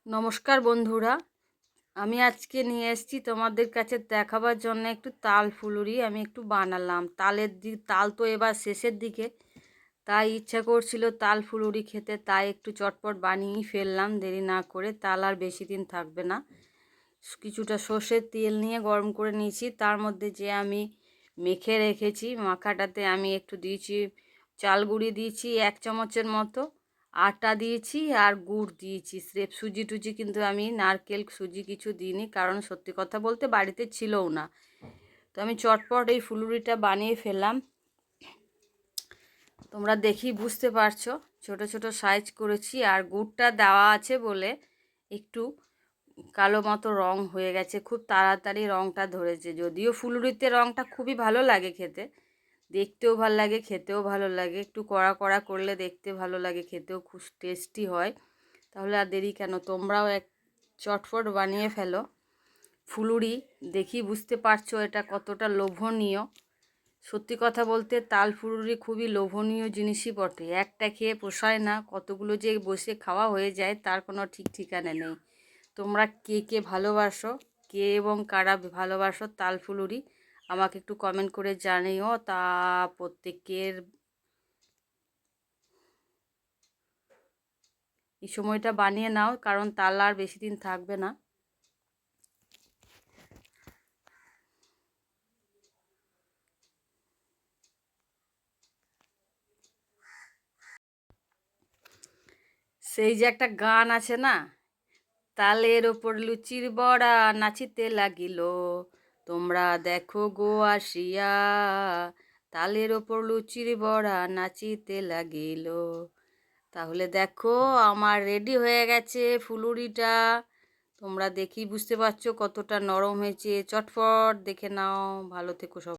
নমস্কার বন্ধুরা, আমি আজকে নিয়ে এসেছি তোমাদের কাছে দেখাবার জন্য একটু তাল ফুলুরি। আমি একটু বানালাম তাল তো এবার শেষের দিকে, তাই ইচ্ছা করছিল তাল ফুলুরি খেতে, তাই একটু চটপট বানিয়েই ফেললাম দেরি না করে। তাল আর বেশি দিন থাকবে না। কিছুটা সর্ষের তেল নিয়ে গরম করে নিয়েছি, তার মধ্যে যে আমি মেখে রেখেছি মাখাটাতে আমি একটু দিয়েছি চাল গুঁড়ি, দিয়েছি 1 চামচের মতো, আটা দিয়েছি আর গুড় দিয়েছি। স্রেফ সুজি টুজি কিন্তু আমি নারকেল সুজি কিছু দিইনি, কারণ সত্যি কথা বলতে বাড়িতে ছিলও না। তো আমি চটপট এই ফুলুরিটা বানিয়ে ফেললাম। তোমরা দেখি বুঝতে পারছো, ছোট ছোট সাইজ করেছি, আর গুড়টা দেওয়া আছে বলে একটু কালো মতো রং হয়ে গেছে, খুব তাড়াতাড়ি রংটা ধরেছে। যদিও ফুলুরিতে রংটা খুবই ভালো লাগে খেতে, দেখতেও ভালো লাগে, খেতেও ভালো লাগে। একটু কড়া কড়া করলে দেখতে ভালো লাগে, খেতেও খুব টেস্টি হয়। তাহলে আর দেরি কেন, তোমরাও চটফট বানিয়ে ফেলো ফুলুরি। দেখি বুঝতে পারছো এটা কতটা লোভনীয়। সত্যি কথা বলতে তাল ফুলুরি খুবই লোভনীয় জিনিসই বটে। একটা খেয়ে পোষায় না, কতগুলো যে বসে খাওয়া হয়ে যায় তার কোনো ঠিক ঠিকানা নেই। তোমরা কে কে ভালোবাসো, কে এবং কারা ভালোবাসো তাল ফুলুরি, আমাকে একটু কমেন্ট করে জানিও। তা প্রত্যেকের এই সময়টা বানিয়ে নাও, কারণ তাল আর বেশি দিন থাকবে না। সেই যে একটা গান আছে না, তালের ওপর লুচির বড়া নাচিতে লাগিল, তোমরা দেখো গো আসিয়া, তালের ওপর লুচির বড়া নাচিতে লাগিল। তাহলে দেখো আমার রেডি হয়ে গেছে ফুলুরিটা। তোমরা দেখি বুঝতে পারছো কতটা নরম হয়েছে। চটফট দেখে নাও। ভালো থেকো সব।